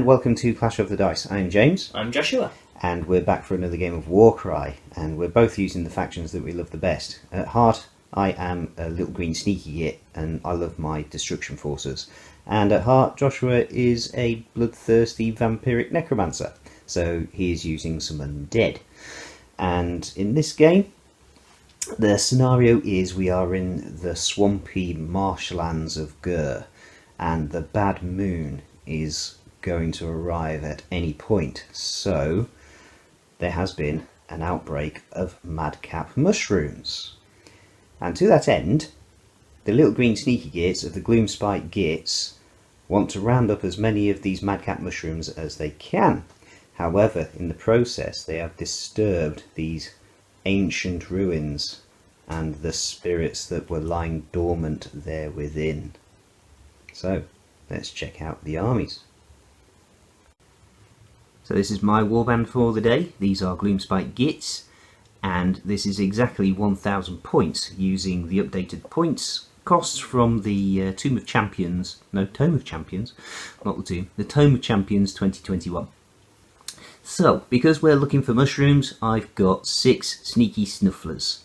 And welcome to Clash of the Dice. I'm James. I'm Joshua. And we're back for another game of Warcry, and we're both using the factions that we love the best. At heart, I am a little green sneaky git, and I love my destruction forces. And at heart, Joshua is a bloodthirsty vampiric necromancer, so he is using some undead. And in this game, the scenario is we are in the swampy marshlands of Gur, and the bad moon is going to arrive at any point. So there has been an outbreak of madcap mushrooms. And to that end, the little green sneaky gits of the Gloomspite Gitz want to round up as many of these madcap mushrooms as they can. However, in the process, they have disturbed these ancient ruins and the spirits that were lying dormant there within. So, let's check out the armies. So this is my warband for the day. These are Gloomspite Gitz, and this is exactly 1,000 points using the updated points costs from the Tome of Champions 2021. So, because we're looking for mushrooms, I've got 6 sneaky snufflers.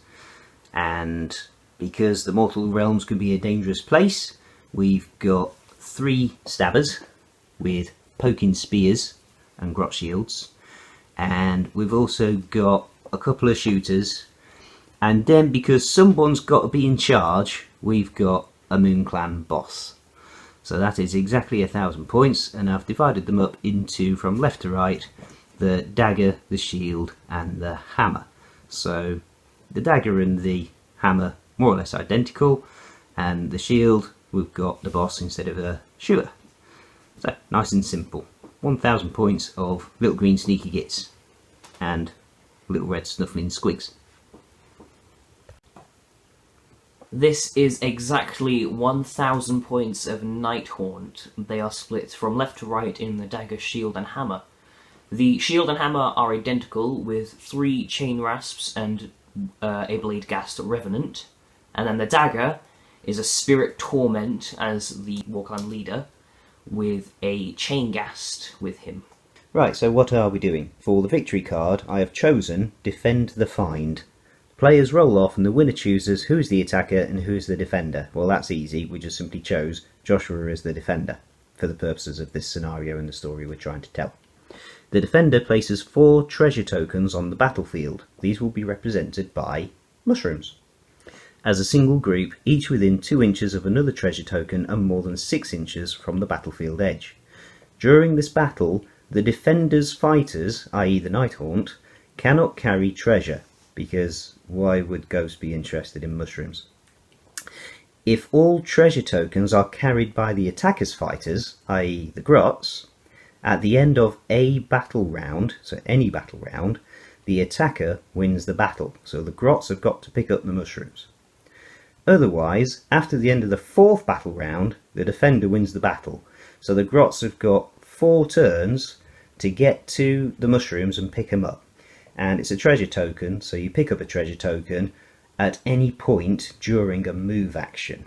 And because the mortal realms can be a dangerous place, we've got 3 stabbers with poking spears and grot shields, and we've also got a couple of shooters, and then because someone's got to be in charge, we've got a Moon Clan boss. So that is exactly 1,000 points, and I've divided them up into, from left to right, the dagger, the shield and the hammer. So the dagger and the hammer more or less identical, and the shield, we've got the boss instead of a shooter. So nice and simple. 1,000 points of little green sneaky gits and little red snuffling squigs. This is exactly 1,000 points of Nighthaunt. They are split from left to right in the dagger, shield and hammer. The shield and hammer are identical with 3 chain rasps and a blade gast revenant. And then the dagger is a spirit torment as the Warcry leader, with a chain gast with him. Right, so what are we doing? For the victory card, I have chosen Defend the Find. Players roll off and the winner chooses who's the attacker and who's the defender. Well, that's easy, we just simply chose Joshua as the defender for the purposes of this scenario and the story we're trying to tell. The defender places 4 treasure tokens on the battlefield. These will be represented by mushrooms. As a single group, each within 2 inches of another treasure token and more than 6 inches from the battlefield edge. During this battle, the defender's fighters, i.e. the Nighthaunt, cannot carry treasure, because why would ghosts be interested in mushrooms? If all treasure tokens are carried by the attacker's fighters, i.e. the grots, at the end of a battle round, so any battle round, the attacker wins the battle, so the grots have got to pick up the mushrooms. Otherwise, after the end of the 4th battle round, the defender wins the battle. So the grots have got 4 turns to get to the mushrooms and pick them up. And it's a treasure token, so you pick up a treasure token at any point during a move action.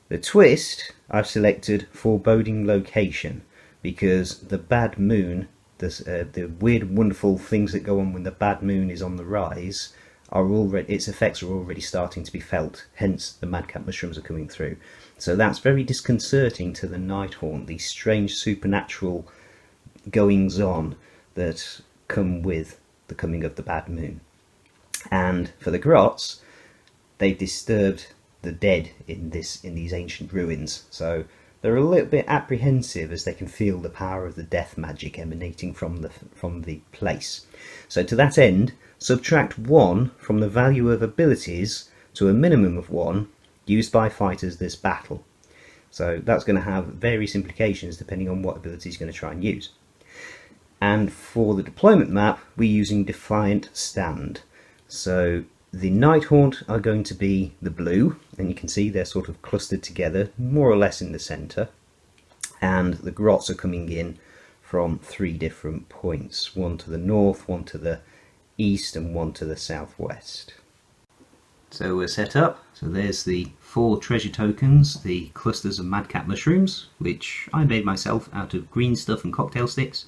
The twist, I've selected Foreboding Location, because the bad moon, the weird wonderful things that go on when the bad moon is on the rise, its effects are already starting to be felt, hence the madcap mushrooms are coming through. So that's very disconcerting to the Nighthaunt, these strange supernatural goings on that come with the coming of the bad moon. And for the grots, they've disturbed the dead in these ancient ruins, so they're a little bit apprehensive as they can feel the power of the death magic emanating from the place. So to that end, subtract 1 from the value of abilities to a minimum of 1 used by fighters this battle. So that's going to have various implications depending on what ability you're going to try and use. And for the deployment map, we're using Defiant Stand. So the Nighthaunt are going to be the blue, and you can see they're sort of clustered together, more or less in the centre. And the grots are coming in from 3 different points, 1 to the north, 1 to the east and 1 to the southwest. So we're set up. So there's the 4 treasure tokens, the clusters of madcap mushrooms, which I made myself out of green stuff and cocktail sticks.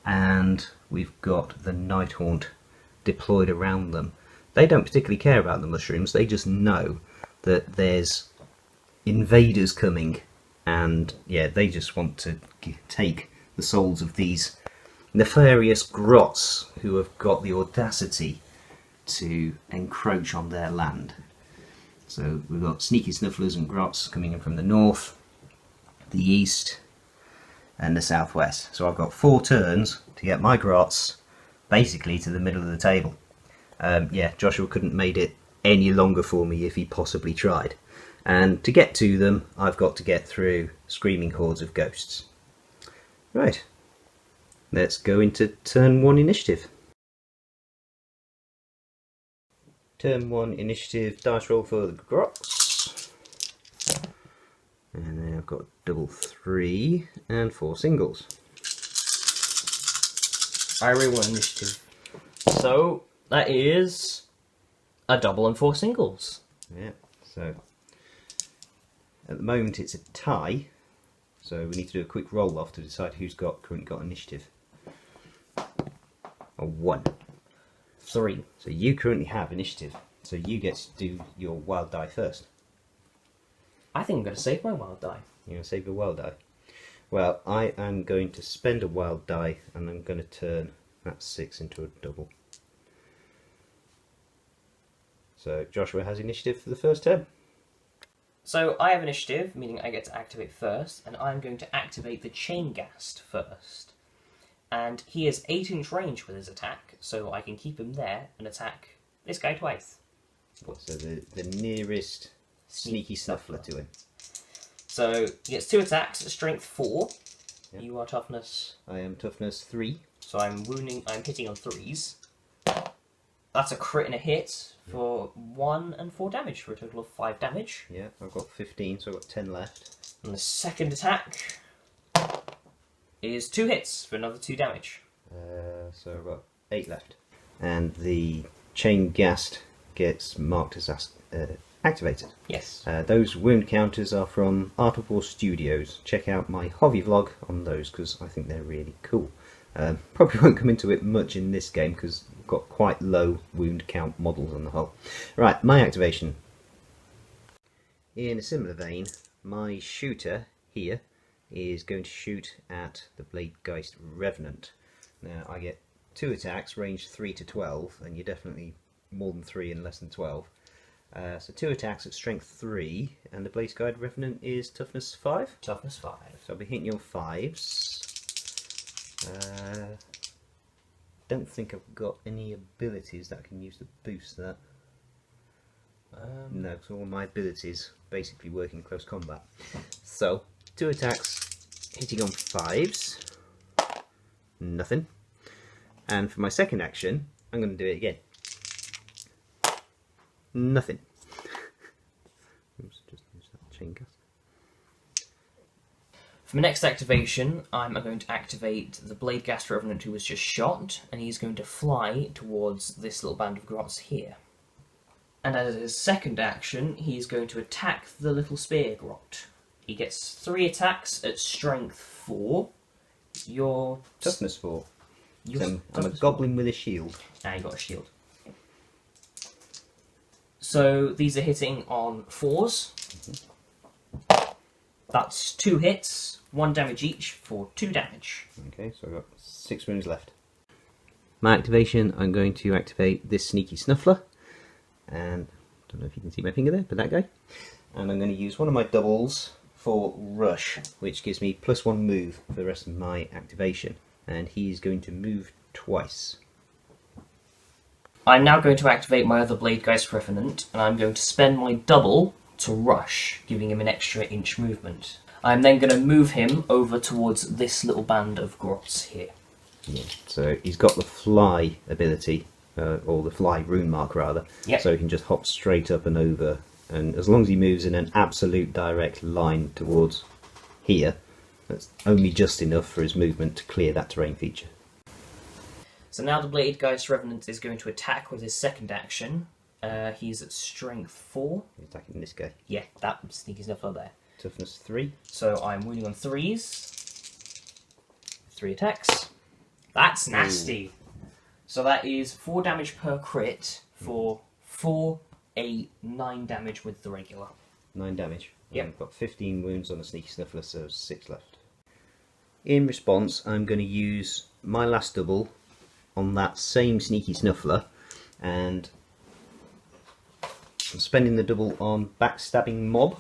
And we've got the Nighthaunt deployed around them. They don't particularly care about the mushrooms, they just know that there's invaders coming, and yeah, they just want to take the souls of these nefarious grots who have got the audacity to encroach on their land. So we've got sneaky snufflers and grots coming in from the north, the east and the southwest. So I've got 4 turns to get my grots basically to the middle of the table. Yeah, Joshua couldn't have made it any longer for me if he possibly tried. And to get to them, I've got to get through screaming hordes of ghosts. Right, let's go into turn 1 initiative. Turn 1 initiative, dice roll for the grots. And then I've got double 3 and 4 singles. I really want initiative. So that is a double and 4 singles. Yeah, so at the moment it's a tie, so we need to do a quick roll off to decide who's currently got initiative. A 1. 3. So you currently have initiative, so you get to do your wild die first. I think I'm going to save my wild die. You're going to save your wild die. Well, I am going to spend a wild die and I'm going to turn that 6 into a double. So Joshua has initiative for the first turn. So I have initiative, meaning I get to activate first, and I'm going to activate the Chain Ghast first. And he has 8-inch range with his attack, so I can keep him there and attack this guy twice. So the nearest sneaky snuffler to him. So he gets 2 attacks, strength 4. Yep. You are toughness. I am toughness 3. So I'm hitting on 3s. That's a crit and a hit for 1 and 4 damage, for a total of 5 damage. Yeah, I've got 15, so I've got 10 left. And the second attack is 2 hits for another 2 damage. So I've got 8 left. And the Chain Ghast gets marked as activated. Yes. Those wound counters are from Art of War Studios. Check out my hobby vlog on those because I think they're really cool. Probably won't come into it much in this game because we've got quite low wound count models on the whole. Right, my activation. In a similar vein, my shooter here is going to shoot at the Bladegeist Revenant. Now I get 2 attacks, range 3 to 12, and you're definitely more than 3 and less than 12. So 2 attacks at strength 3, and the Bladegeist Revenant is toughness 5. Toughness 5. So I'll be hitting your 5s. Don't think I've got any abilities that I can use to boost that. No, because all my abilities basically work in close combat. So 2 attacks hitting on 5s. Nothing. And for my second action, I'm going to do it again. Nothing. Oops, just use that chain gas. For my next activation, I'm going to activate the Bladegeist Revenant who was just shot, and he's going to fly towards this little band of grots here. And as his second action, he's going to attack the little spear grot. He gets 3 attacks at strength 4. Your Toughness 4. your I'm a goblin with a shield. Now you got a shield. So these are hitting on 4s. That's 2 hits, 1 damage each for 2 damage. Okay, so I've got 6 wounds left. My activation, I'm going to activate this sneaky snuffler. And I don't know if you can see my finger there, but that guy. And I'm going to use one of my doubles for rush, which gives me +1 move for the rest of my activation. And he's going to move twice. I'm now going to activate my other Bladegeist Revenant, and I'm going to spend my double to rush, giving him an extra inch movement. I'm then going to move him over towards this little band of grots here. Yeah, so he's got the fly ability, or the fly rune mark rather, Yep. so he can just hop straight up and over, and as long as he moves in an absolute direct line towards here, that's only just enough for his movement to clear that terrain feature. So now the Bladegeist Revenant is going to attack with his second action, He's at strength 4. He's attacking this guy. Yeah, that sneaky snuffler there. Toughness 3. So I'm wounding on 3s. 3 attacks. That's nasty. Ooh. So that is 4 damage per crit for 4, 8, 9 damage with the regular. 9 damage. Yep. I've got 15 wounds on a sneaky snuffler, so 6 left. In response, I'm going to use my last double on that same sneaky snuffler, and I'm spending the double on backstabbing mob.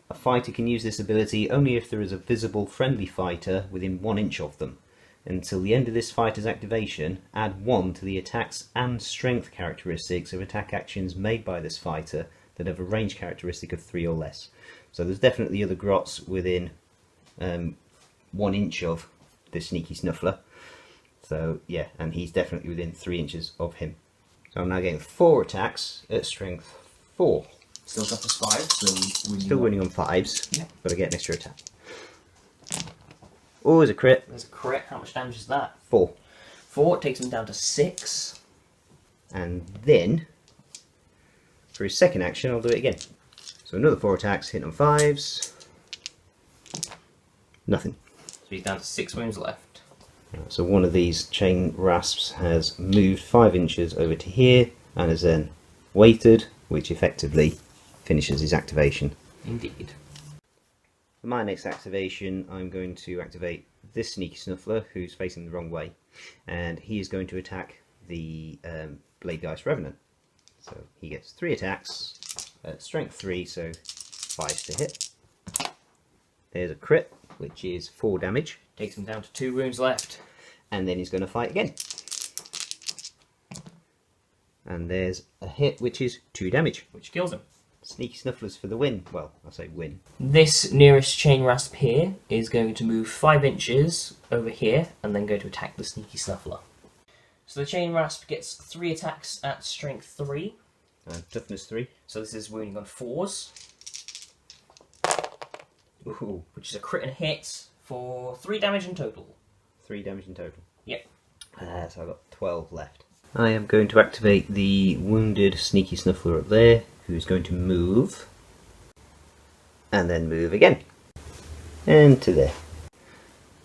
A fighter can use this ability only if there is a visible friendly fighter within 1 inch of them. Until the end of this fighter's activation, add 1 to the attacks and strength characteristics of attack actions made by this fighter that have a range characteristic of 3 or less. So there's definitely other grots within 1 inch of this sneaky snuffler. So yeah, and he's definitely within 3 inches of him. So I'm now getting 4 attacks at strength 4. Still toughness 5, so winning. Still winning on 5s, yeah. But I get an extra attack. Oh, there's a crit. There's a crit. How much damage is that? 4. 4 takes him down to 6. And then, for his second action, I'll do it again. So another 4 attacks, hit on 5s. Nothing. So he's down to 6 wounds left. So one of these chain rasps has moved 5 inches over to here and has then waited, which effectively finishes his activation. Indeed. For my next activation, I'm going to activate this sneaky snuffler, who's facing the wrong way, and he is going to attack the Bladegeist Revenant. So he gets 3 attacks at strength 3, so 5 to hit. There's a crit, which is 4 damage. Takes him down to 2 wounds left. And then he's going to fight again. And there's a hit, which is 2 damage. Which kills him. Sneaky Snufflers for the win. Well, I say win. This nearest chain rasp here is going to move 5 inches over here and then go to attack the sneaky snuffler. So the chain rasp gets 3 attacks at strength 3. And toughness 3. So this is wounding on 4s. Ooh. Which is a crit and hit for 3 damage in total. 3 damage in total. Yep. So I've got 12 left. I am going to activate the wounded sneaky snuffler up there, who's going to move, and then move again, and to there.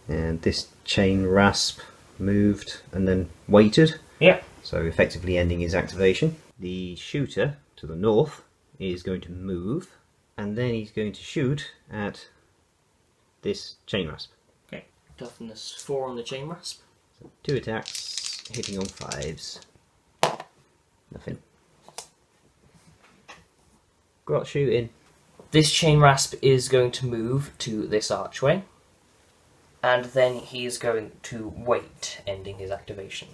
And this chain rasp moved and then waited, Yep. so effectively ending his activation. The shooter to the north is going to move, and then he's going to shoot at this chain rasp. Okay. Toughness 4 on the chain rasp. So 2 attacks, hitting on 5s. Nothing. Grot shooting. This chain rasp is going to move to this archway, and then he is going to wait, ending his activation.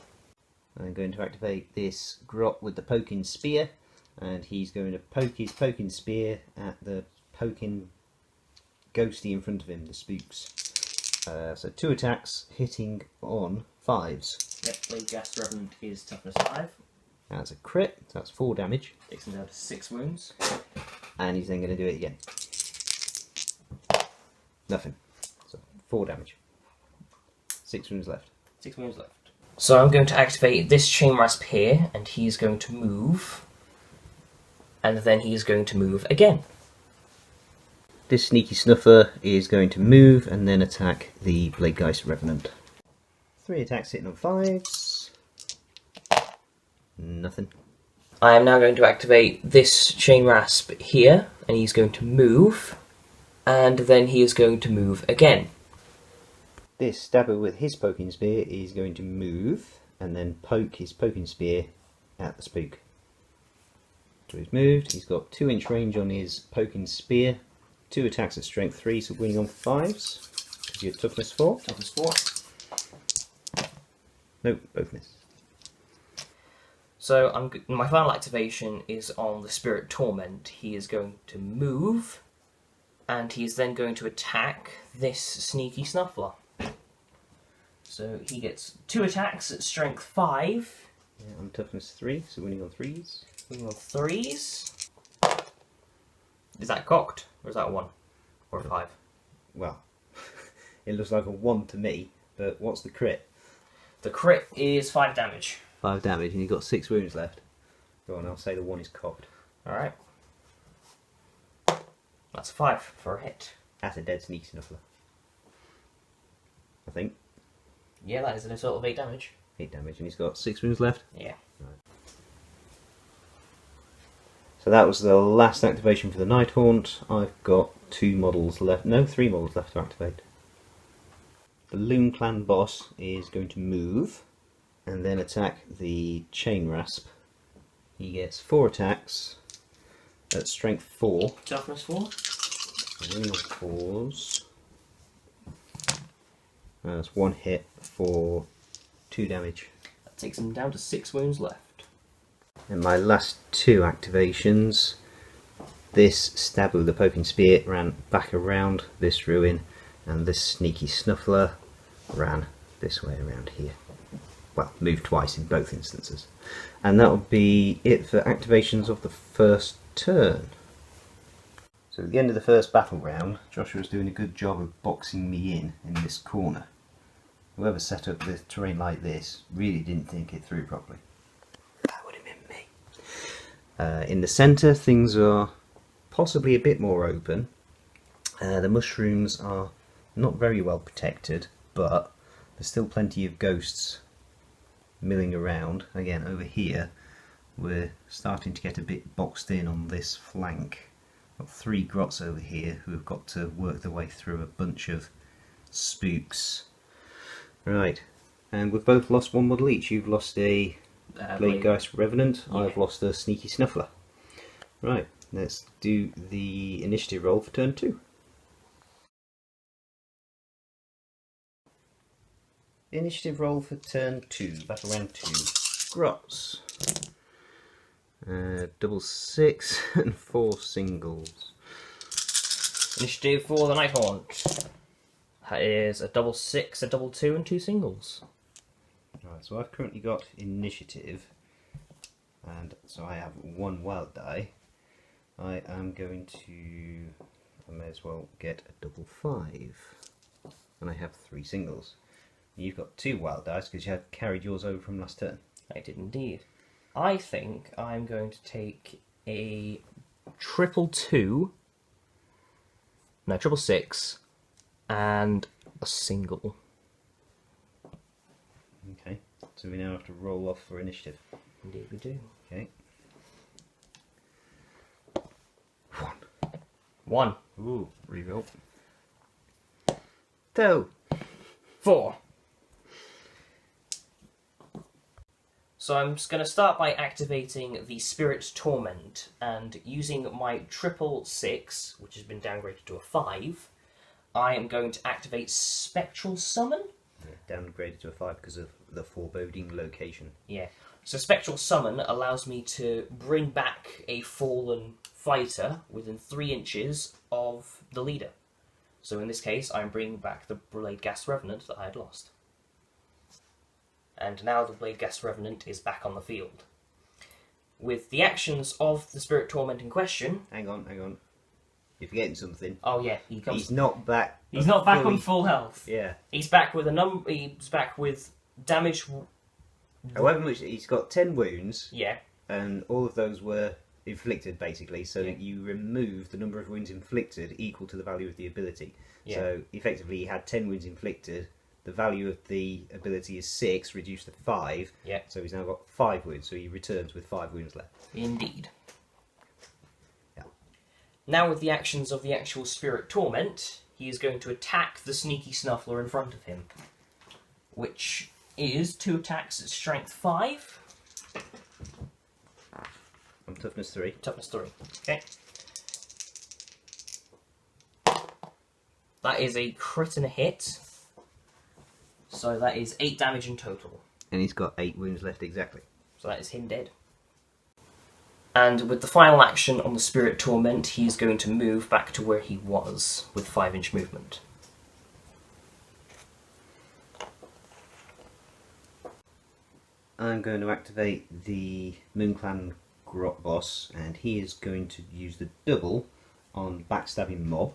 I'm going to activate this grot with the poking spear, and he's going to poke his poking spear at the poking ghosty in front of him, the spooks. So 2 attacks, hitting on 5s. Yep, Bladegeist Revenant is toughness 5. That's a crit, so that's 4 damage. Takes him down to 6 wounds. And he's then going to do it again. Nothing. So 4 damage. 6 wounds left. 6 wounds left. So I'm going to activate this chain rasp here, and he's going to move. And then he's going to move again. This sneaky snuffer is going to move and then attack the Bladegeist Revenant. 3 attacks hitting on 5s. Nothing. I am now going to activate this chain rasp here, and he's going to move. And then he is going to move again. This stabber with his poking spear is going to move and then poke his poking spear at the spook. So he's moved, he's got 2 inch range on his poking spear, 2 attacks at strength 3, so winning on 5s. Because you have toughness 4. Toughness 4. Nope, both miss. So my final activation is on the Spirit Torment. He is going to move, and he's then going to attack this sneaky snuffler. So he gets 2 attacks at strength 5. Yeah, on toughness 3, so winning on 3s. Winning on 3s. Is that cocked? Or is that a 1? Or a 5? Well, it looks like a 1 to me, but what's the crit? The crit is 5 damage. 5 damage, and you've got 6 wounds left. Go on, I'll say the 1 is cocked. Alright. That's a 5 for a hit. That's a dead sneaky snuffler. I think. Yeah, that is a total of 8 damage. 8 damage, and he's got 6 wounds left. Yeah. Right. So that was the last activation for the Nighthaunt. I've got 2 models left. No, 3 models left to activate. The Loom Clan boss is going to move and then attack the Chain Rasp. He gets 4 attacks at strength 4. Toughness 4. Running on 4s. That's 1 hit for 2 damage. That takes him down to 6 wounds left. And my last 2 activations, this Staboo the Poking Spear ran back around this ruin, and this Sneaky Snuffler ran this way around here. Well, moved twice in both instances. And that will be it for activations of the first turn. So at the end of the first battle round, Joshua's doing a good job of boxing me in this corner. Whoever set up the terrain like this really didn't think it through properly. That would have been me. In the centre, things are possibly a bit more open. The mushrooms are not very well protected, but there's still plenty of ghosts milling around. Again, over here, we're starting to get a bit boxed in on this flank. Got 3 grots over here who have got to work their way through a bunch of spooks. Right, and we've both lost 1 model each. You've lost a Bladegeist Revenant, yeah. I've lost a Sneaky Snuffler. Right, let's do the initiative roll for turn 2. Initiative roll for turn 2, battle round 2. Grots. Double 6 and 4 singles. Initiative for the Nighthaunt. That is a double 6, a double 2, and 2 singles. Right, so I've currently got initiative, and so I have 1 wild die. I am going to, I may as well get a double 5, and I have 3 singles. You've got 2 wild dice because you had carried yours over from last turn. I did indeed. I think I'm going to take a triple 2, no, triple 6, and a single. Okay, so we now have to roll off for initiative. Indeed we do. Okay. 1. Ooh, reroll. 2. 4. So I'm just going to start by activating the Spirit Torment, and using my triple 6, which has been downgraded to a 5, I am going to activate Spectral Summon. Yeah, downgraded to a 5 because of the foreboding location. Yeah. So Spectral Summon allows me to bring back a fallen fighter within 3 inches of the leader. So in this case, I'm bringing back the Bladegeist Revenant that I had lost. And now the Bladegeist Revenant is back on the field. With the actions of the Spirit Torment in question... Hang on. You're forgetting something. Oh yeah, he's not back. He's not back on full health. Yeah. He's back with He's back with damage. However much he's got 10 wounds. Yeah. And all of those were inflicted basically. So yeah. you remove the number of wounds inflicted equal to the value of the ability. Yeah. So effectively, he had 10 wounds inflicted. The value of the ability is 6, reduced to 5. Yeah. So he's now got 5 wounds. So he returns with 5 wounds left. Indeed. Yeah. Now with the actions of the actual Spirit Torment, he is going to attack the Sneaky Snuffler in front of him, which is 2 attacks at strength 5. And toughness 3. Toughness 3. Okay. That is a crit and a hit. So that is 8 damage in total. And he's got 8 wounds left exactly. So that is him dead. And with the final action on the Spirit Torment, he's going to move back to where he was with 5-inch movement. I'm going to activate the Moonclan Grot boss, and he is going to use the double on Backstabbing Mob.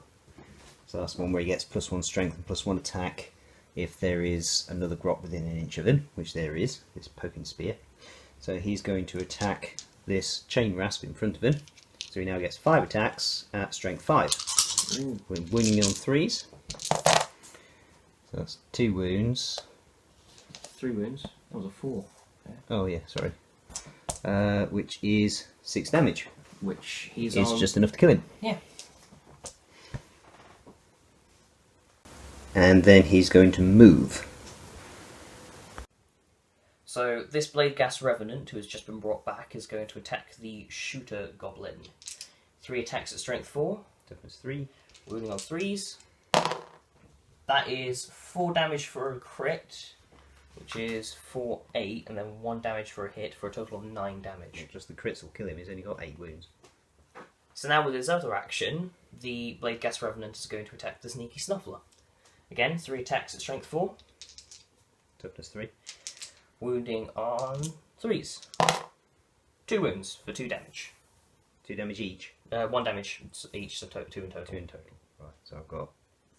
So that's one where he gets +1 strength and +1 attack if there is another grot within an inch of him, which there is, this Poking Spear. So he's going to attack this Chain Rasp in front of him. So he now gets 5 attacks at strength 5. We're wounding on 3s. So that's 2 wounds. 3 wounds. That was a 4. Yeah. Oh yeah, sorry. Which is 6 damage. Which he's Is on. just enough to kill him. Yeah. And then he's going to move. So this Blade Gas Revenant, who has just been brought back, is going to attack the Shooter Goblin. 3 attacks at strength 4. Toughness 3. Wounding on 3s. That is 4 damage for a crit, which is 4, 8, and then 1 damage for a hit, for a total of 9 damage. Yeah, just the crits will kill him, he's only got 8 wounds. So now with his other action, the Blade Gas Revenant is going to attack the Sneaky Snuffler. Again, 3 attacks at strength 4. Toughness 3. Wounding on 3s. 2 wounds for 2 damage. 2 damage each. 1 damage each, so 2 in total. 2 in total. Right, so I've got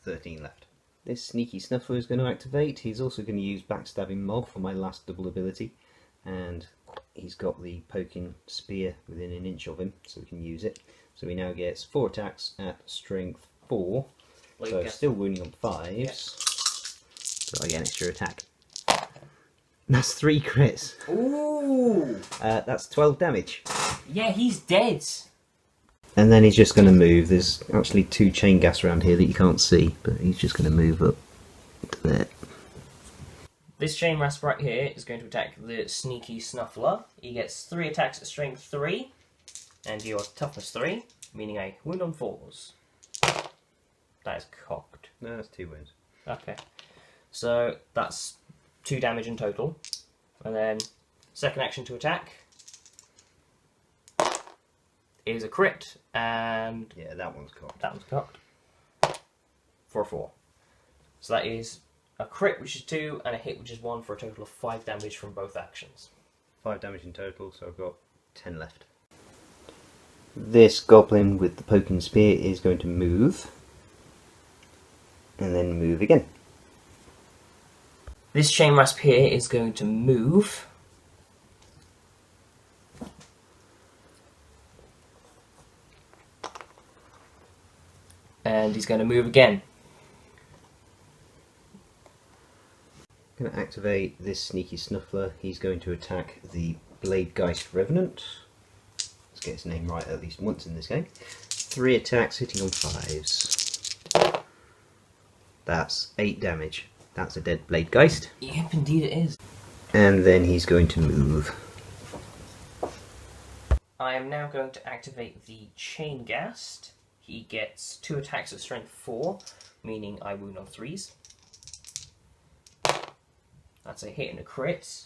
13 left. This Sneaky Snuffler is going to activate. He's also going to use Backstabbing Mob for my last double ability. And he's got the Poking Spear within an inch of him, so we can use it. So he now gets 4 attacks at strength 4. So still wounding on 5s. Yep. But I get an extra attack. That's 3 crits. Ooh! That's 12 damage. Yeah, he's dead! And then he's just going to move. There's actually 2 chain gas around here that you can't see, but he's just going to move up to there. This Chain Rasp right here is going to attack the Sneaky Snuffler. He gets 3 attacks at strength 3, and you're toughness 3, meaning a wound on 4s. That is cocked. No, that's 2 wounds. Okay. So that's 2 damage in total. And then second action to attack is a crit, and Yeah, that one's cocked. that one's cocked for a 4. So that is a crit, which is 2, and a hit, which is 1, for a total of 5 damage from both actions. 5 damage in total, so I've got 10 left. This goblin with the poking spear is going to move. And then move again. This Chain Rasp here is going to move. And he's going to move again. I'm going to activate this Sneaky Snuffler. He's going to attack the Bladegeist Revenant. Let's get his name right at least once in this game. 3 attacks hitting on 5s. That's 8 damage. That's a dead Bladegeist. Yep, indeed it is. And then he's going to move. I am now going to activate the Chain Gast. He gets 2 attacks at strength 4, meaning I wound on 3s. That's a hit and a crit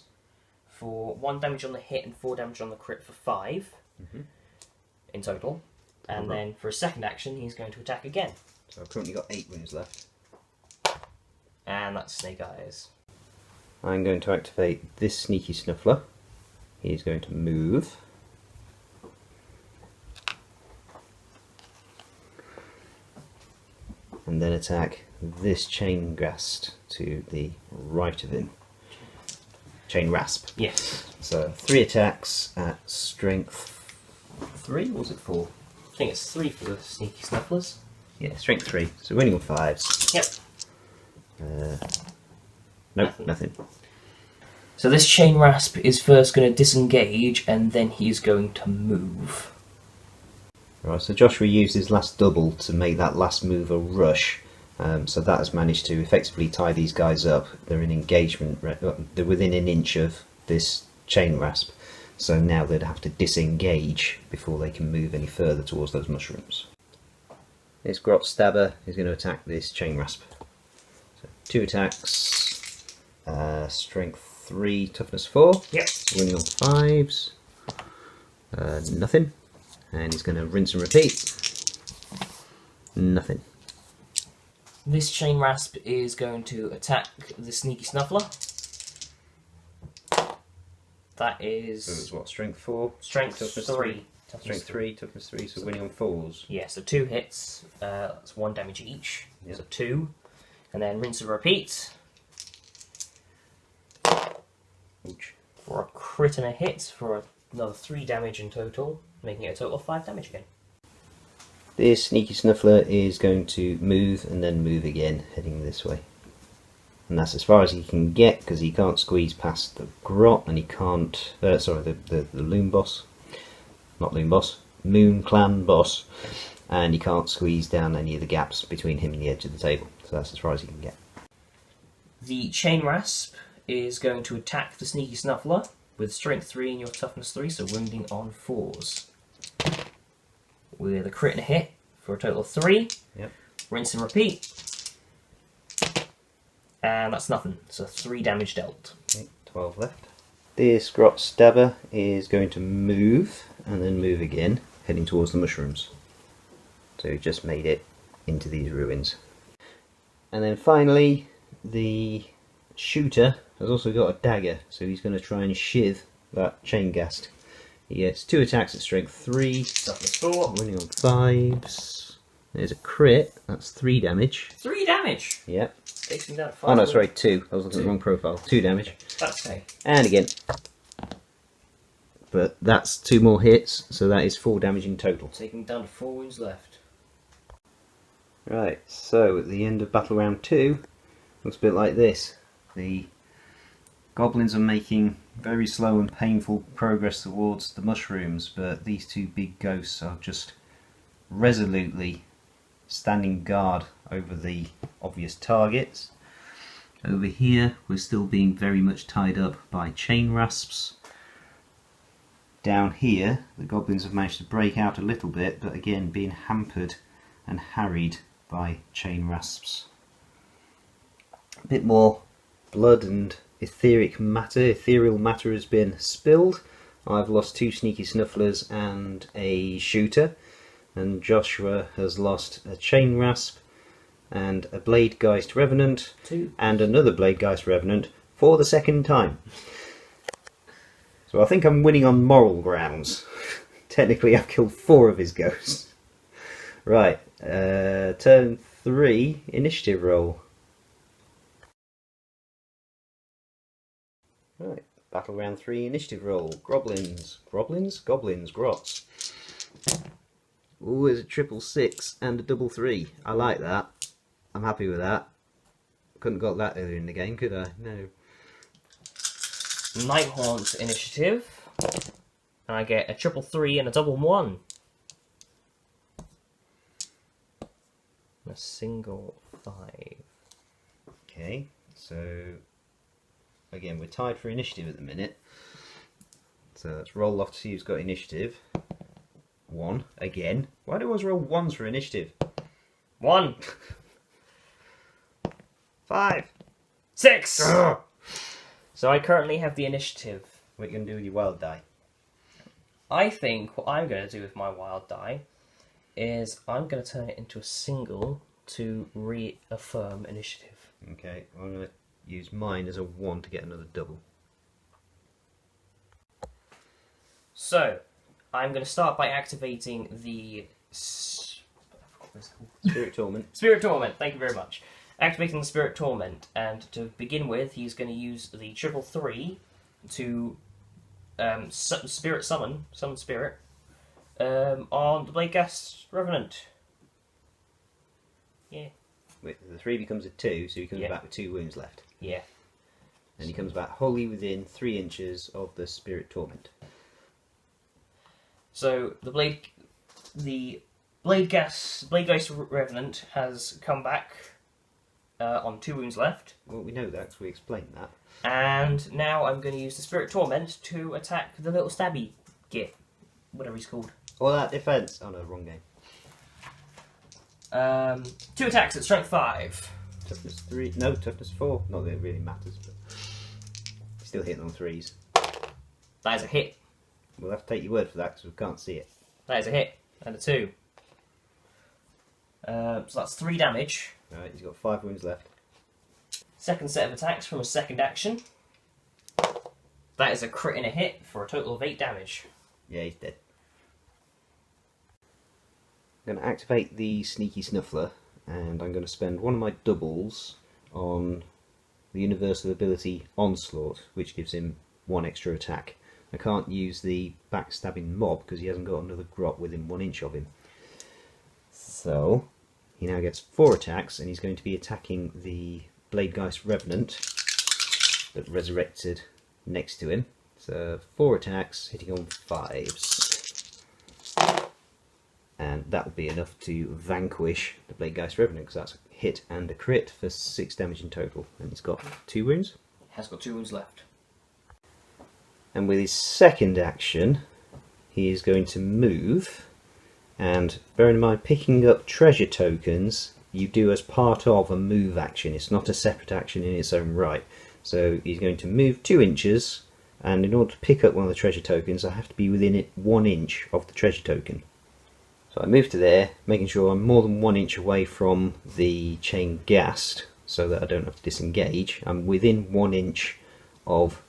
for 1 damage on the hit and 4 damage on the crit for 5 in total. And then for a second action, he's going to attack again. So I've currently got 8 wounds left. And that's Snake Eyes. I'm going to activate this Sneaky Snuffler. He's going to move. And then attack this Chain Gast to the right of him. Chain Rasp. Yes. So 3 attacks at strength 3, or was it 4? I think it's 3 for the Sneaky Snufflers. Yeah, strength 3. So winning on 5s. Yep. Nope, nothing. So this Chain Rasp is first going to disengage, and then he's going to move. Right, so Joshua used his last double to make that last move a rush. So that has managed to effectively tie these guys up. They're in engagement, they're within an inch of this Chain Rasp. So now they'd have to disengage before they can move any further towards those mushrooms. This Grot Stabber is going to attack this Chain Rasp. So 2 attacks, strength 3, toughness 4, Yep. winning on 5s, nothing, and he's going to rinse and repeat, nothing. This Chain Rasp is going to attack the Sneaky Snuffler. That is So it's what, strength 4, strength toughness 3. strength 3, toughness 3, so winning on 4s. Yeah, so 2 hits, that's 1 damage each, Yep. so 2, and then rinse and repeat Ouch. for a crit and a hit for a another 3 damage in total, making it a total of 5 damage again. This Sneaky Snuffler is going to move and then move again, heading this way. And that's as far as he can get, because he can't squeeze past the grot, and he can't... the Loon Boss. Not Loon Boss. Moon Clan Boss. And he can't squeeze down any of the gaps between him and the edge of the table. So that's as far as he can get. The Chain Rasp is going to attack the Sneaky Snuffler with Strength 3 and your Toughness 3, so wounding on 4s. With a crit and a hit for a total of 3. Yep. Rinse and repeat. And that's nothing, so 3 damage dealt. Okay, 12 left. This Grot Stabber is going to move and then move again, heading towards the mushrooms. So he just made it into these ruins. And then finally, the Shooter has also got a dagger, so he's going to try and shiv that Chain Ghast. He gets 2 attacks at strength 3, Toughness 4. winning on 5s. There's a crit, that's 3 damage. 3 damage! Yep. Takes him down to 5. Oh no, sorry, 2. I was looking at the wrong profile. 2 damage. That's okay. And again. But that's 2 more hits, so that is 4 damage in total. Taking down to 4 wounds left. Right, so at the end of battle round 2, looks a bit like this. The goblins are making very slow and painful progress towards the mushrooms, but these 2 big ghosts are just resolutely standing guard over the obvious targets. Over here we're still being very much tied up by chain rasps. Down here the goblins have managed to break out a little bit, but again being hampered and harried by chain rasps. A bit more blood and ethereal matter has been spilled. I've lost 2 Sneaky Snufflers and a Shooter, and Joshua has lost a Chain Rasp and a Bladegeist Revenant 2. and another Bladegeist Revenant for the second time. So I think I'm winning on moral grounds. Technically I've killed 4 of his ghosts. Right, turn 3, initiative roll. Right, battle round 3, initiative roll. Goblins, grots. Ooh, there's a 666 and a 33. I like that. I'm happy with that. Couldn't have got that earlier in the game, could I? No. Nighthaunt initiative. And I get a 333 and a 111. A single 5. Okay, so again we're tied for initiative at the minute. So let's roll off to see who's got initiative. 1 again. Why do I always roll 1s for initiative? 1. 5. 6. Ugh. So I currently have the initiative. What are you going to do with your wild die? I think what I'm going to do with my wild die is I'm going to turn it into a single to reaffirm initiative. Okay, I'm going to use mine as a 1 to get another double. So, I'm going to start by activating the Spirit Torment. Spirit Torment. Thank you very much. Activating the Spirit Torment, and to begin with, he's going to use the 333 to Spirit Summon Spirit on the Bladegeist Revenant. Yeah. Wait, the 3 becomes a 2, so he comes Yeah. back with 2 wounds left. Yeah. And he comes back wholly within 3 inches of the Spirit Torment. So the Bladegeist Revenant has come back on 2 wounds left. Well, we know that because we explained that. And now I'm going to use the Spirit Torment to attack the little stabby git, whatever he's called. All that defense. Oh no, wrong game. 2 attacks at strength 5. Toughness 3. No, toughness 4. Not that it really matters, but still hitting on 3s. That is a hit. We'll have to take your word for that because we can't see it. That is a hit. And a 2. So that's 3 damage. Alright, he's got 5 wounds left. Second set of attacks from a second action. That is a crit and a hit for a total of 8 damage. Yeah, he's dead. I'm going to activate the Sneaky Snuffler, and I'm going to spend one of my doubles on the universal ability Onslaught, which gives him 1 extra attack. I can't use the backstabbing mob because he hasn't got another grot within 1 inch of him. So he now gets 4 attacks, and he's going to be attacking the Bladegeist Revenant that resurrected next to him. So 4 attacks, hitting on 5s. And that will be enough to vanquish the Bladegeist Revenant, because that's a hit and a crit for 6 damage in total. And he's got 2 wounds. Has got 2 wounds left. And with his second action, he is going to move. And bearing in mind, picking up treasure tokens you do as part of a move action. It's not a separate action in its own right. So he's going to move 2 inches, and in order to pick up one of the treasure tokens, I have to be within it 1 inch of the treasure token. So I move to there, making sure I'm more than 1 inch away from the chain ghast, so that I don't have to disengage. I'm within 1 inch of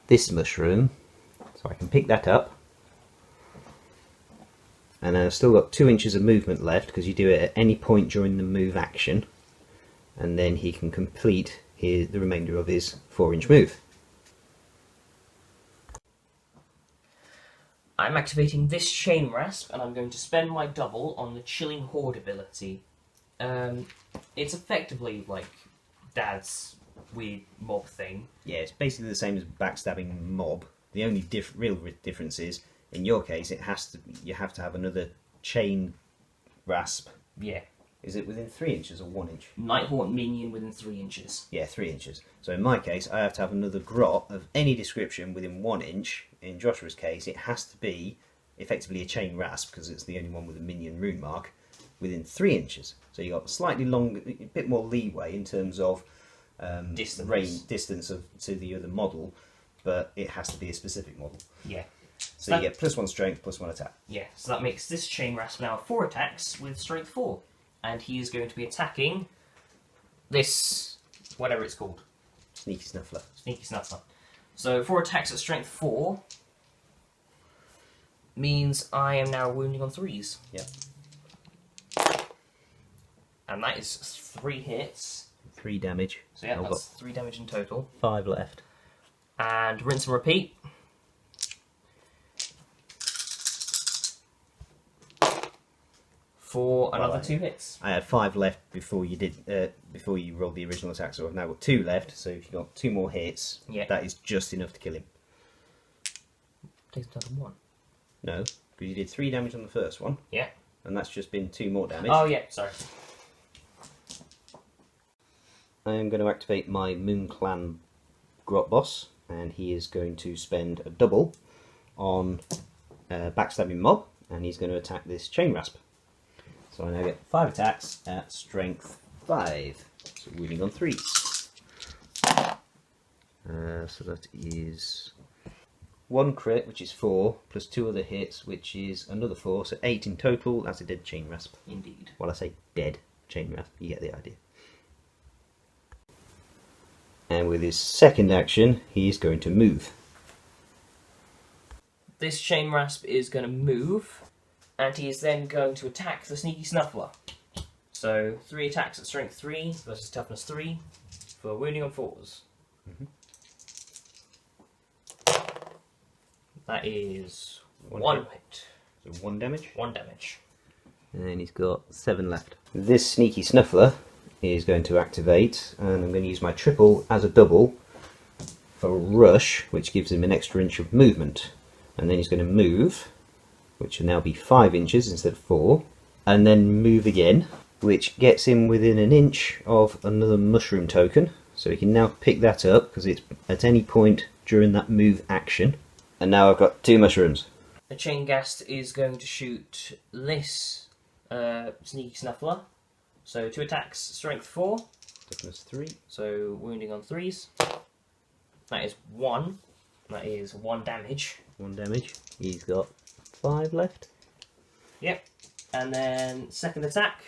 this mushroom, so I can pick that up. And I've still got 2 inches of movement left, because you do it at any point during the move action, and then he can complete the remainder of his 4-inch move. I'm activating this Chain Rasp, and I'm going to spend my double on the Chilling Horde ability. It's effectively like Dad's weird mob thing. Yeah, it's basically the same as backstabbing mob. The only real difference is, in your case, you have to have another chain rasp. Yeah. Is it within 3 inches or 1 inch? Nighthaunt minion within 3 inches. Yeah, 3 inches. So in my case, I have to have another grot of any description within 1 inch. In Joshua's case, it has to be effectively a chain rasp, because it's the only one with a minion rune mark, within 3 inches. So you've got slightly longer, a bit more leeway in terms of distance to the other model, but it has to be a specific model. Yeah. So you get +1 strength, +1 attack. Yeah, so that makes this Chain Rasp now 4 attacks with strength 4. And he is going to be attacking this, whatever it's called. Sneaky Snuffler. Sneaky Snuffler. So 4 attacks at strength 4 means I am now wounding on 3s. Yeah. And that is 3 hits. 3 damage. So yeah, I've that's 3 damage in total. got 5 left. And rinse and repeat. For another 2 hits. I had 5 left before you did before you rolled the original attack, so I've now got 2 left. So if you've got 2 more hits, Yeah. that is just enough to kill him. Takes a total of 1. No, because you did 3 damage on the first one, Yeah. and that's just been 2 more damage. Oh yeah, sorry. I am going to activate my Moon Clan Grot Boss, and he is going to spend a double on Backstabbing Mob, and he's going to attack this Chain Rasp. So I now get 5 attacks at strength 5, so wounding on 3s. So that is 1 crit, which is 4, plus 2 other hits, which is another 4, so 8 in total. That's a dead Chain Rasp. Indeed. Well, I say dead Chain Rasp, you get the idea. And with his second action, he is going to move. This Chain Rasp is going to move, and he is then going to attack the Sneaky Snuffler. So 3 attacks at strength 3 versus toughness 3 for wounding on 4s. That is 1 hit. So 1 damage. 1 damage. And then he's got 7 left. This Sneaky Snuffler is going to activate, and I'm going to use my triple as a double for Rush, which gives him an extra inch of movement. And then he's going to move, which will now be 5 inches instead of 4, and then move again, which gets him within an inch of another mushroom token. So he can now pick that up, because it's at any point during that move action. And now I've got 2 mushrooms. The Chain Ghast is going to shoot this Sneaky Snuffler. So 2 attacks, strength 4. Toughness 3. So wounding on 3s. That is 1. That is 1 damage. 1 damage. He's got 5 left. Yep. And then second attack.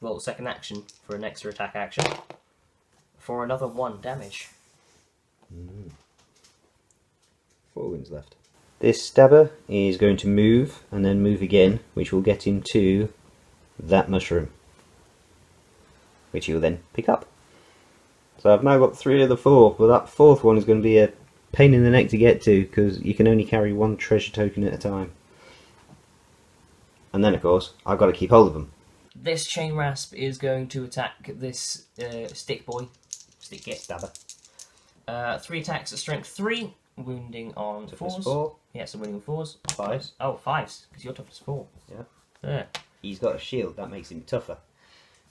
Well, second action for an extra attack action. For another 1 damage. 4 wounds left. This stabber is going to move and then move again, which will get him to that mushroom, which he'll then pick up. So I've now got 3 of the 4, but that 4th one is going to be a pain in the neck to get to because you can only carry one treasure token at a time. And then, of course, I've got to keep hold of them. This Chain Rasp is going to attack this Stick Git. Stabber. 3 attacks at strength 3, wounding on Toughness 4s. 4. Yeah, so wounding on 4s. 5s. Oh, 5s, because you're toughness 4. Yeah. There. He's got a shield, that makes him tougher.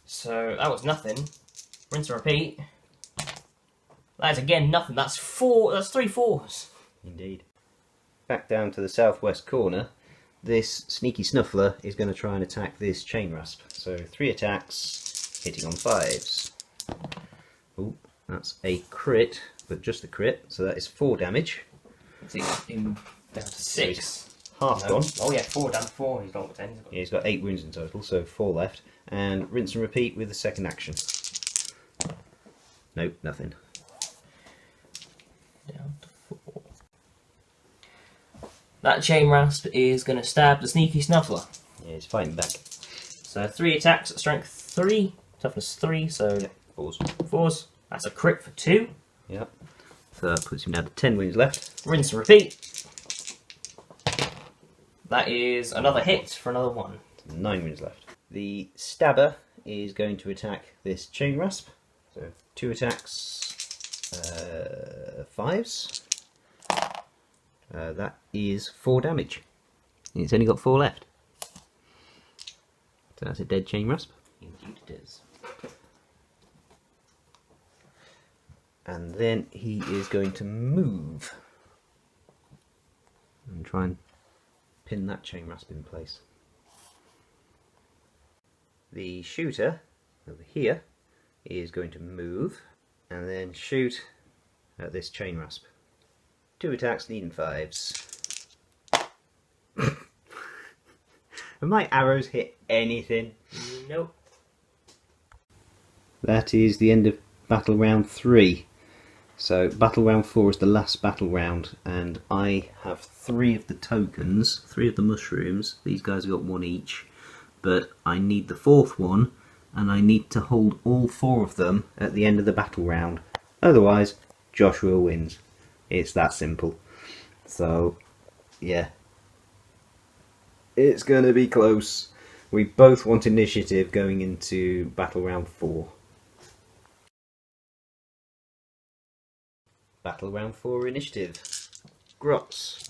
So that was nothing. Rinse and repeat. That is again nothing. That's 4. That's 3 4s. Indeed. Back down to the southwest corner. This Sneaky Snuffler is going to try and attack this Chain Rasp. So 3 attacks, hitting on 5s. Oh, that's a crit, but just a crit. So that is 4 damage. See him down to 6. Half gone. Oh yeah, 4 down to 4. He's got 10. Yeah, he's got 8 wounds in total, so 4 left. And rinse and repeat with the second action. Nope, nothing. Down to 4. That Chain Rasp is going to stab the Sneaky Snuffler. Yeah, he's fighting back. So 3 attacks at strength 3, toughness 3, so Yeah, 4s. 4s. That's a crit for 2. Yep. So that puts him down to 10 wounds left. Rinse and repeat. That is another hit for another 1. 9 wounds left. The Stabber is going to attack this Chain Rasp. So 2 attacks, 5s. That is 4 damage. It's only got 4 left. So that's a dead Chain Rasp. Indeed it is. And then he is going to move and try and pin that Chain Rasp in place. The shooter over here is going to move and then shoot at this Chain Rasp. 2 attacks, needing 5s. Have my arrows hit anything? Nope. That is the end of battle round 3. So battle round 4 is the last battle round, and I have 3 of the tokens, 3 of the mushrooms. These guys have got 1 each, but I need the 4th one, and I need to hold all 4 of them at the end of the battle round. Otherwise, Joshua wins. It's that simple. So, yeah. It's going to be close. We both want initiative going into battle round 4. Battle round 4 initiative. Grots.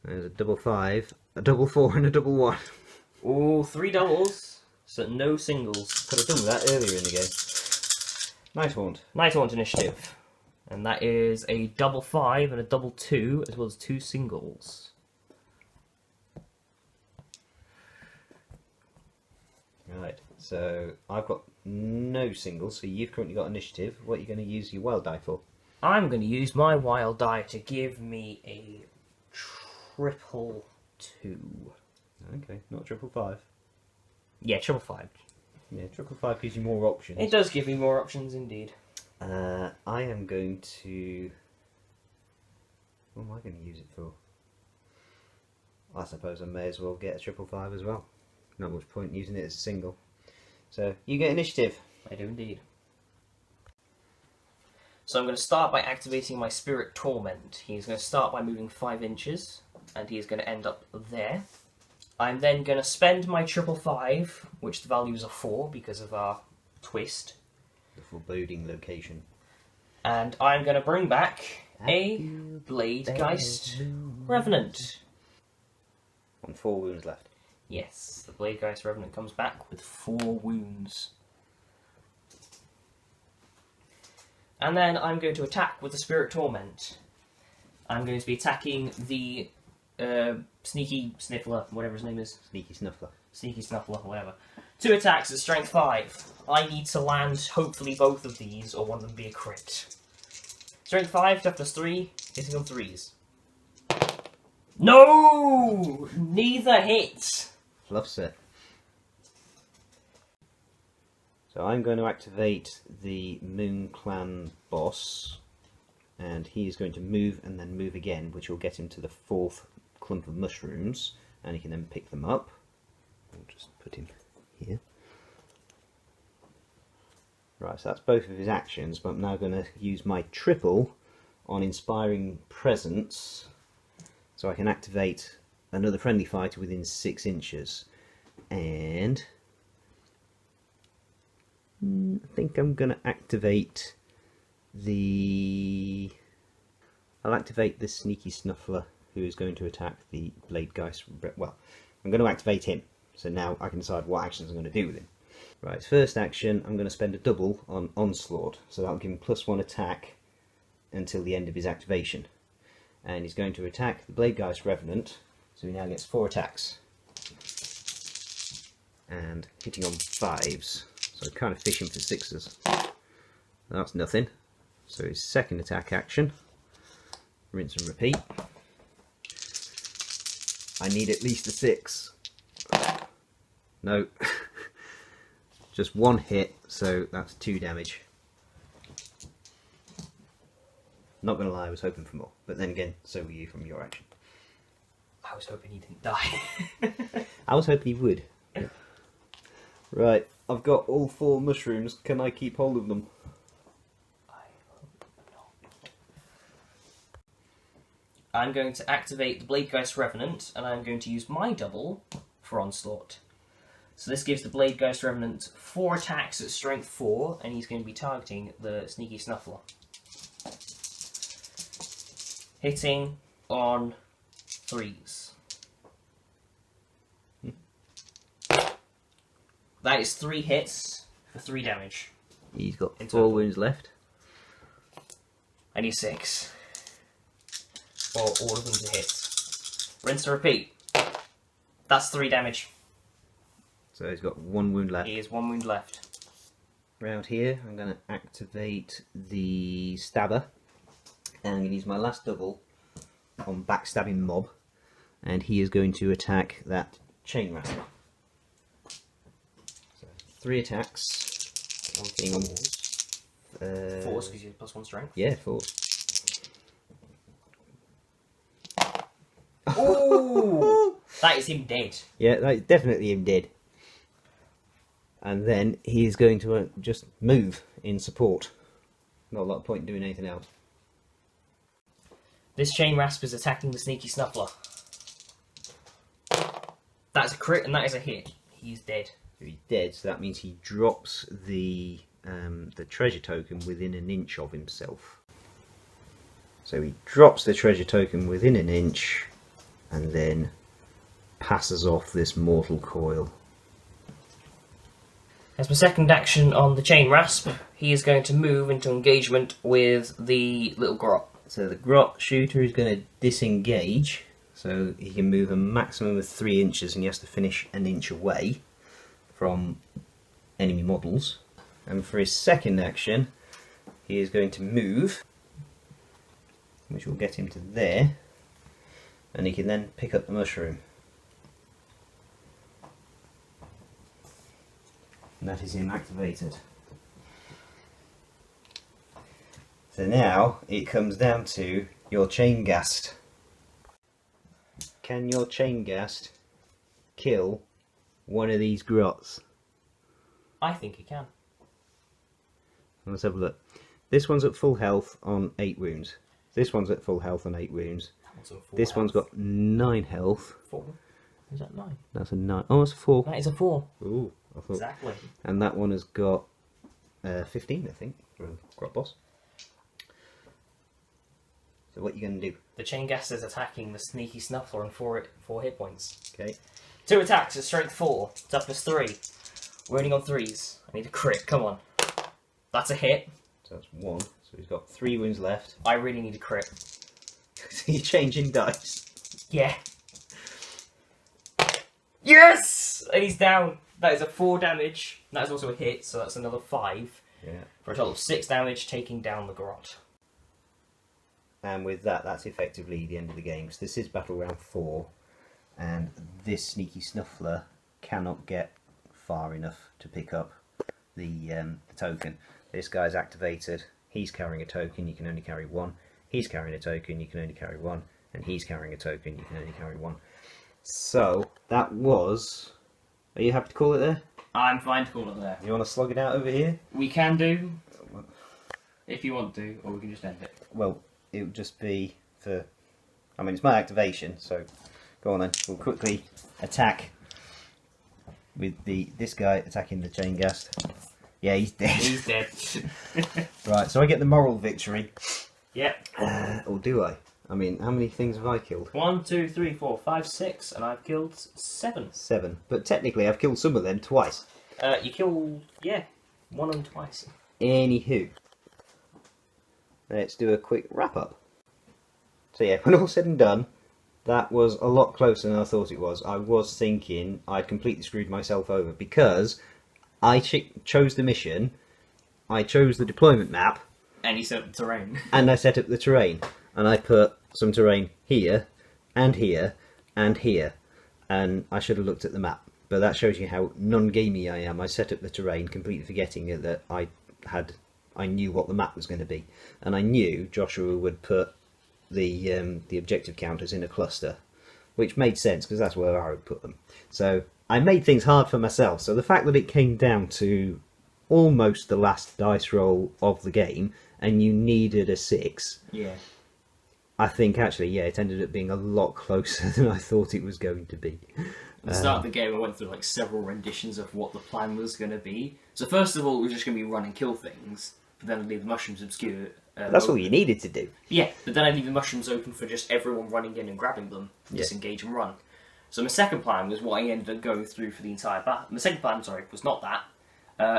There's a double 5, a double 4 and a double 1. Oh, 3 doubles, so no singles. Could have done that earlier in the game. Nighthaunt. Nighthaunt initiative. And that is a double 5 and a double 2, as well as 2 singles. Right, so I've got no singles, so you've currently got initiative. What are you going to use your wild die for? I'm going to use my wild die to give me a triple 2. Okay, not triple 5. Yeah, triple 5. Yeah, triple 5 gives you more options. It does give me more options indeed. I am going to... What am I going to use it for? I suppose I may as well get a triple 5 as well. Not much point using it as a single. So, you get initiative. I do indeed. So I'm going to start by activating my Spirit Torment. He's going to start by moving 5 inches, and he's going to end up there. I'm then going to spend my triple 5, which the values are 4 because of our twist. The foreboding location. And I'm going to bring back a Bladegeist Revenant. On 4 wounds left. Yes, the Bladegeist Revenant comes back with 4 wounds. And then I'm going to attack with the Spirit Torment. I'm going to be attacking the Sneaky Sniffler, whatever his name is. Sneaky Snuffler. Sneaky Snuffler, whatever. 2 attacks at strength 5. I need to land, hopefully, both of these, or one of them be a crit. Strength 5, toughness 3, hitting on 3s. No! Neither hit! Fluffs it. So I'm going to activate the Moon Clan boss, and he is going to move and then move again, which will get him to the 4th clump of mushrooms, and he can then pick them up. I'll just put him here. Right, so that's both of his actions, but I'm now going to use my triple on Inspiring Presence, so I can activate another friendly fighter within 6 inches. And I think I'm going to activate I'll activate the Sneaky Snuffler, who is going to attack the Bladegeist. Well, I'm going to activate him, so now I can decide what actions I'm going to do with him. Right, first action, I'm going to spend a double on Onslaught, so that'll give him +1 attack until the end of his activation. And he's going to attack the Bladegeist Revenant, so he now gets 4 attacks. And hitting on 5s, so kind of fishing for 6s. That's nothing. So his second attack action, rinse and repeat. I need at least a 6. No. Just 1 hit, so that's 2 damage. Not gonna lie, I was hoping for more, but then again, so were you from your action. I was hoping he didn't die. I was hoping he would. Right, I've got all 4 mushrooms. Can I keep hold of them? I hope not. I'm going to activate the Bladegeist Revenant, and I'm going to use my double for Onslaught. So this gives the Bladegeist Revenant 4 attacks at strength 4, and he's going to be targeting the Sneaky Snuffler. Hitting on 3s. That is 3 hits for 3 damage. He's got 4 wounds left. I need 6. Or all of them to hit. Rinse and repeat. That's 3 damage. So he's got 1 wound left. He has 1 wound left. Round here, I'm going to activate the Stabber. And I'm going to use my last double on Backstabbing Mob. And he is going to attack that Chain Rasper. 3 attacks. Hitting on 4s because you have +1 strength. Yeah, 4. Ooh! That is him dead. Yeah, that's definitely him dead. And then he's going to just move in support. Not a lot of point in doing anything else. This Chain Rasp is attacking the Sneaky Snuffler. That's a crit and that is a hit. He's dead. He's dead, so that means he drops the treasure token within an inch of himself. So he drops the treasure token within an inch and then passes off this mortal coil. As my second action on the Chain Rasp, he is going to move into engagement with the little grot. So the grot shooter is going to disengage, so he can move a maximum of 3 inches and he has to finish an inch away from enemy models. And for his second action, he is going to move, which will get him to there, and he can then pick up the mushroom. And that is him activated. So now it comes down to your Chain Ghast. Can your Chain Ghast kill one of these grots? I think he can. Let's have a look. This one's at full health on 8 wounds. This one's at full health on 8 wounds. This one's got 9 health. 4. Is that 9? That's a 9. Oh, it's a 4. That is a 4. Ooh, I thought. Exactly. And that one has got 15, I think, for a grot boss. So what are you going to do? The Chain Ghast is attacking the Sneaky Snuffler on 4 hit points. Okay. 2 attacks at strength 4. Toughness 3. Running on 3s. I need a crit. Come on. That's a hit. So that's 1. So he's got 3 wounds left. I really need a crit. So you're changing dice. Yeah. Yes! And he's down. That is a 4 damage. That is also a hit, so that's another 5. Yeah. For a total of 6 damage, taking down the grot. And with that, that's effectively the end of the game. Because this is Battle Round 4. And this Sneaky Snuffler cannot get far enough to pick up the token. This guy's activated. He's carrying a token. You can only carry 1. He's carrying a token. You can only carry 1. And he's carrying a token. You can only carry 1. So, that was... Are you happy to call it there? I'm fine to call it there. You want to slog it out over here? We can do, if you want to, or we can just end it. Well, it would just be for... I mean, it's my activation, so go on then. We'll quickly attack with this guy attacking the chain ghast. Yeah, he's dead. He's dead. Right, so I get the moral victory. Yep. Or do I? I mean, how many things have I killed? 1, 2, 3, 4, 5, 6, and I've killed 7. 7. But technically, I've killed some of them twice. You killed, one of them twice. Anywho, let's do a quick wrap up. So yeah, when all said and done, that was a lot closer than I thought it was. I was thinking I'd completely screwed myself over because I chose the mission, I chose the deployment map, And you set up the terrain. and I set up the terrain. And I put some terrain here, and here, and here. And I should have looked at the map. But that shows you how non-gamey I am. I set up the terrain, completely forgetting that I knew what the map was going to be. And I knew Joshua would put the objective counters in a cluster, which made sense, because that's where I would put them. So I made things hard for myself. So the fact that it came down to almost the last dice roll of the game, and you needed a 6... Yeah. I think actually, yeah, it ended up being a lot closer than I thought it was going to be. At the start of the game, I went through like several renditions of what the plan was going to be. So first of all, we were just going to be run and kill things, but then I'd leave the mushrooms obscure. That's all you needed to do. Yeah, but then I'd leave the mushrooms open for just everyone running in and grabbing them, disengage and run. So my second plan was what I ended up going through for the entire battle. My second plan, was not that.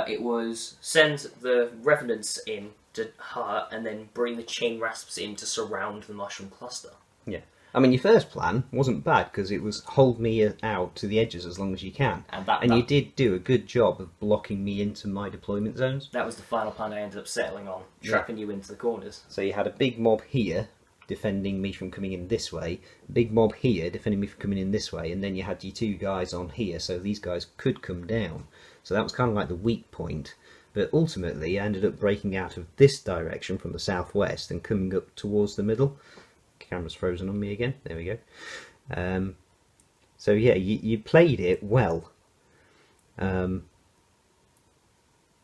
It was send the revenants in to hurt and then bring the chain rasps in to surround the mushroom cluster. Yeah. I mean, your first plan wasn't bad, because it was hold me out to the edges as long as you can. And you did do a good job of blocking me into my deployment zones. That was the final plan I ended up settling on, trapping you into the corners. So you had a big mob here, defending me from coming in this way, big mob here, defending me from coming in this way, and then you had your 2 guys on here, so these guys could come down. So that was kind of like the weak point. But ultimately, I ended up breaking out of this direction from the southwest and coming up towards the middle. Camera's frozen on me again. There we go. So yeah, you played it well.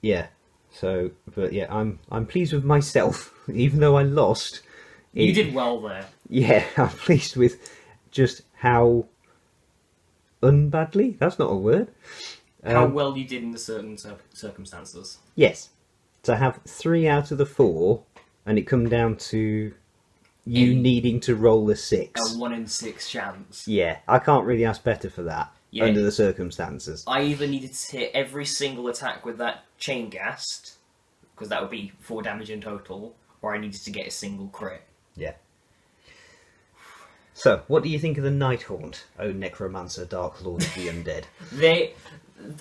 Yeah. So, but yeah, I'm pleased with myself, even though I lost. You did well there. Yeah, I'm pleased with just how unbadly. That's not a word. How well you did in the certain circumstances. Yes. To have 3 out of the 4, and it come down to you needing to roll a 6. A 1 in 6 chance. Yeah, I can't really ask better for that under the circumstances. I either needed to hit every single attack with that chain ghast, because that would be 4 damage in total, or I needed to get a single crit. Yeah. So, what do you think of the Nighthaunt, O Necromancer, Dark Lord of the Undead?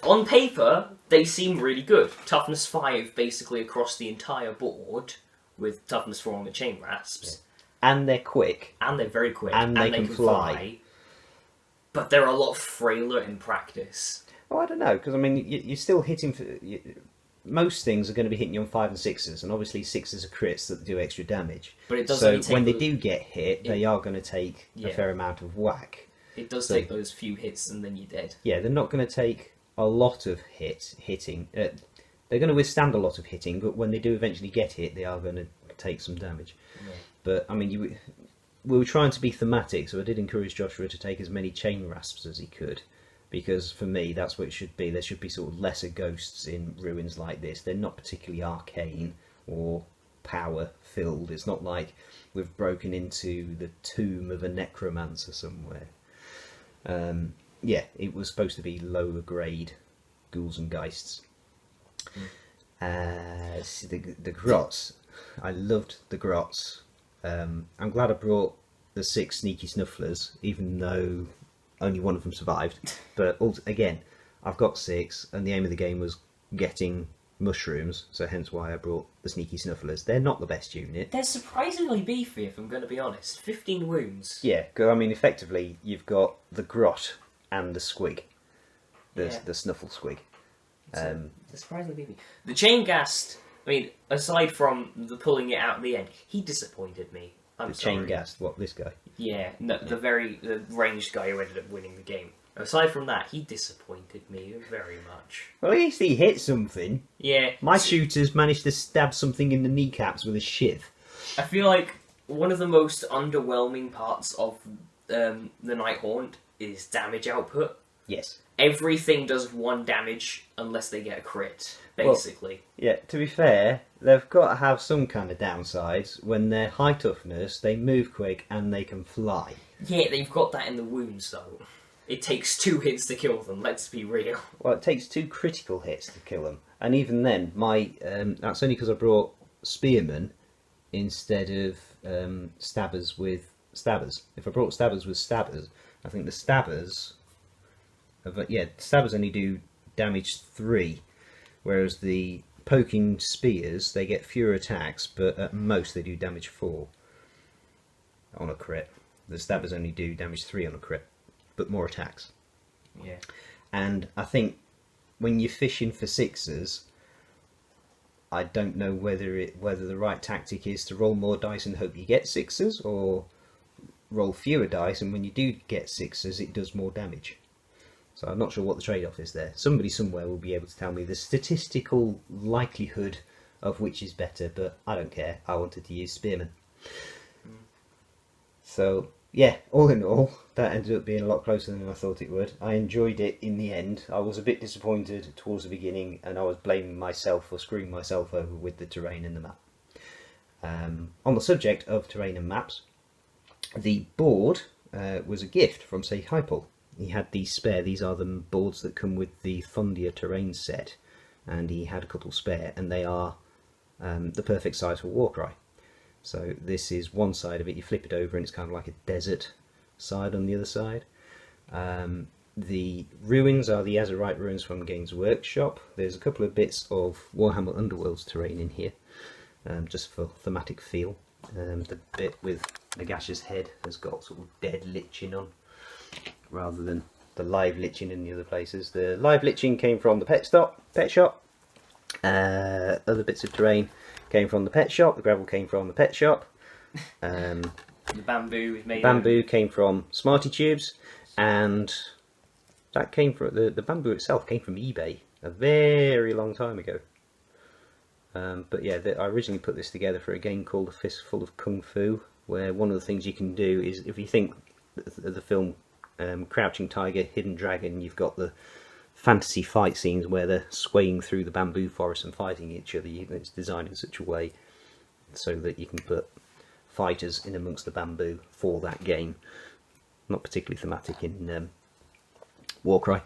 On paper, they seem really good. Toughness 5 basically across the entire board, with toughness 4 on the chain rasps. Yeah. And they're quick. And they're very quick. And they can fly. But they're a lot frailer in practice. Oh, I don't know, because I mean, you're still hitting... most things are going to be hitting you on 5 and 6s, and obviously 6s are crits that do extra damage. But it does so only take when they do get hit, they are going to take a fair amount of whack. It does take those few hits and then you're dead. Yeah, they're not going to take a lot of hitting. They're going to withstand a lot of hitting, but when they do eventually get hit, they are going to take some damage. Yeah. But, I mean, we were trying to be thematic, so I did encourage Joshua to take as many chain rasps as he could. Because for me, that's what it should be. There should be sort of lesser ghosts in ruins like this. They're not particularly arcane or power-filled. It's not like we've broken into the tomb of a necromancer somewhere. Yeah, it was supposed to be lower grade ghouls and geists. The grots. I loved the grots. I'm glad I brought the 6 sneaky snufflers, even though only one of them survived. But again, I've got 6, and the aim of the game was getting mushrooms, so hence why I brought the sneaky snufflers. They're not the best unit. They're surprisingly beefy, if I'm going to be honest. 15 wounds. Yeah, I mean, effectively, you've got the grot and the squig. The snuffle squig. They're surprisingly beefy. The chain ghast, I mean, aside from the pulling it out at the end, he disappointed me. Chain ghast, what, this guy? Yeah, no, the ranged guy who ended up winning the game. Aside from that, he disappointed me very much. Well, at least he hit something. Yeah. My shooters managed to stab something in the kneecaps with a shiv. I feel like one of the most underwhelming parts of the Nighthaunt is damage output. Yes. Everything does 1 damage unless they get a crit, basically. Well, yeah, to be fair, they've got to have some kind of downsides. When they're high toughness, they move quick and they can fly. Yeah, they've got that in the wounds, though. It takes 2 hits to kill them, let's be real. Well, it takes 2 critical hits to kill them. And even then, that's only because I brought Spearmen instead of Stabbers with Stabbers. If I brought Stabbers with Stabbers, I think the Stabbers... Stabbers only do damage 3, whereas the poking spears, they get fewer attacks, but at most they do damage 4 on a crit. The Stabbers only do damage 3 on a crit, but more attacks. Yeah. And I think when you're fishing for 6s, I don't know whether the right tactic is to roll more dice and hope you get 6s, or roll fewer dice, and when you do get 6s, it does more damage. So I'm not sure what the trade-off is there. Somebody somewhere will be able to tell me the statistical likelihood of which is better, but I don't care. I wanted to use Spearmen. So, yeah, all in all, that ended up being a lot closer than I thought it would. I enjoyed it in the end. I was a bit disappointed towards the beginning, and I was blaming myself for screwing myself over with the terrain and the map. On the subject of terrain and maps, the board was a gift from, say, Hypel. He had these spare. These are the boards that come with the Thundia terrain set, and he had a couple spare, and they are the perfect size for Warcry. So this is one side of it. You flip it over, and it's kind of like a desert side on the other side. The ruins are the Azurite ruins from Games Workshop. There's a couple of bits of Warhammer Underworld's terrain in here, just for thematic feel. The bit with Nagash's head has got sort of dead liching on, rather than the live liching in the other places. The live liching came from the pet shop. Other bits of terrain came from the pet shop. The gravel came from the pet shop. The bamboo is made. Bamboo came from Smarty Tubes, and that came from the bamboo itself came from eBay a very long time ago. But yeah, I originally put this together for a game called A Fistful of Kung Fu, where one of the things you can do is, if you think the film Crouching Tiger, Hidden Dragon, you've got the fantasy fight scenes where they're swaying through the bamboo forest and fighting each other. It's designed in such a way so that you can put fighters in amongst the bamboo for that game. Not particularly thematic in Warcry.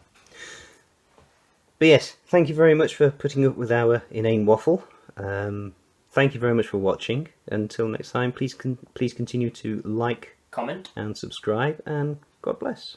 But yes, thank you very much for putting up with our inane waffle. Thank you very much for watching. Until next time, please continue to like, comment, and subscribe, and God bless.